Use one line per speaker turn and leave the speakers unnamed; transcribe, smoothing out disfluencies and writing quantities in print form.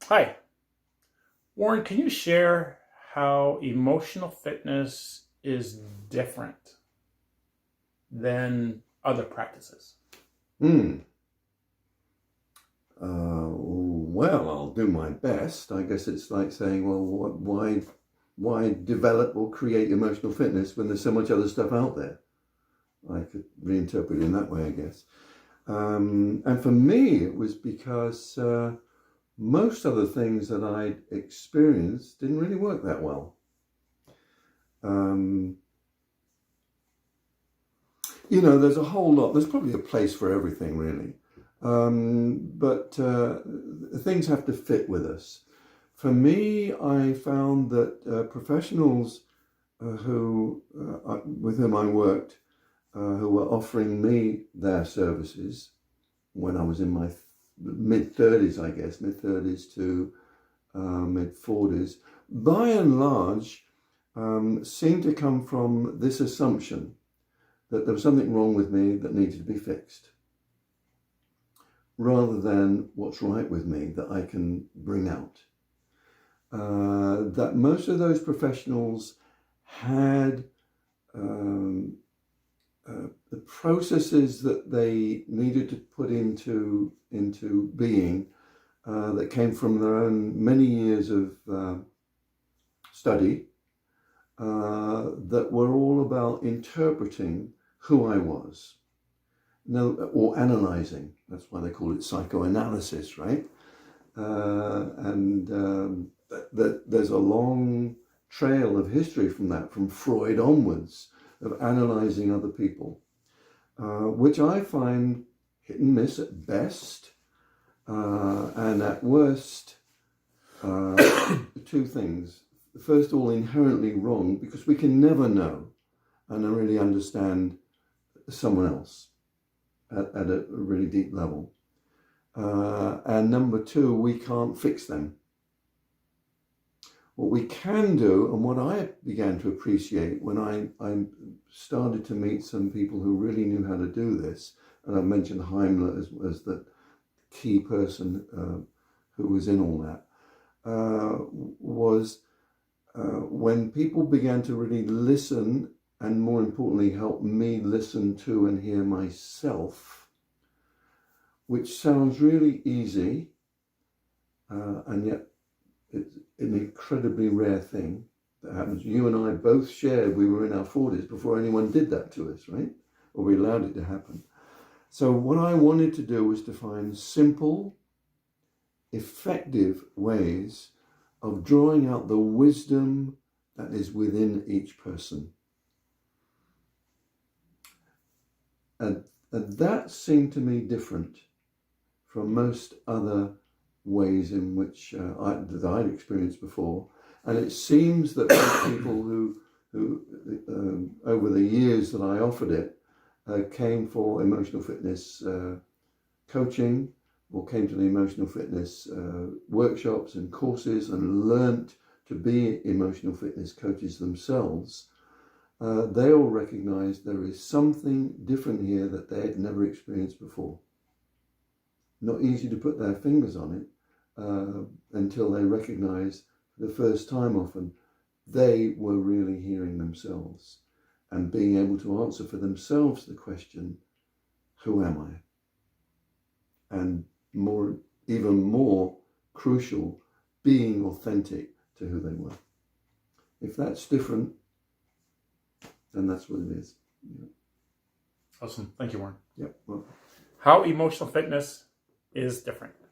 Hi, Warren, can you share how emotional fitness is different than other practices?
Hmm. Well, I'll do my best. I guess it's like saying, well, why develop or create emotional fitness when there's so much other stuff out there? I could reinterpret it in that way, I guess. And for me, it was because most of the things that I'd experienced didn't really work that well. Um, there's a whole lot. There's probably a place for everything, really. But things have to fit with us. For me, I found that professionals with whom I worked, who were offering me their services when I was in my mid-30s, I guess, mid-30s to mid-40s, by and large, seemed to come from this assumption that there was something wrong with me that needed to be fixed, rather than what's right with me that I can bring out. That most of those professionals had the processes that they needed to put into being that came from their own many years of study that were all about interpreting who I was. No, or analyzing. That's why they call it psychoanalysis, right? There's a long trail of history from that, from Freud onwards, of analyzing other people, which I find hit and miss at best, and at worst, two things. First of all, inherently wrong, because we can never know and really understand someone else at a really deep level. And number two, we can't fix them. What we can do, and what I began to appreciate when I started to meet some people who really knew how to do this, and I mentioned Heimler as the key person who was in all that, was when people began to really listen, and more importantly, help me listen to and hear myself, which sounds really easy, and yet it's an incredibly rare thing that happens. You and I both shared we were in our 40s before anyone did that to us, right? Or we allowed it to happen. So what I wanted to do was to find simple, effective ways of drawing out the wisdom that is within each person. And that seemed to me different from most other ways in which that I'd experienced before. And it seems that most people who over the years that I offered it, came for emotional fitness coaching, or came to the emotional fitness workshops and courses and learnt to be emotional fitness coaches themselves, they all recognized there is something different here that they had never experienced before. Not easy to put their fingers on it until they recognize for the first time often they were really hearing themselves and being able to answer for themselves the question, who am I? And even more crucial, being authentic to who they were. If that's different, then that's what it is. Yeah.
Awesome. Thank you, Warren.
Yep. Well,
How emotional fitness is different.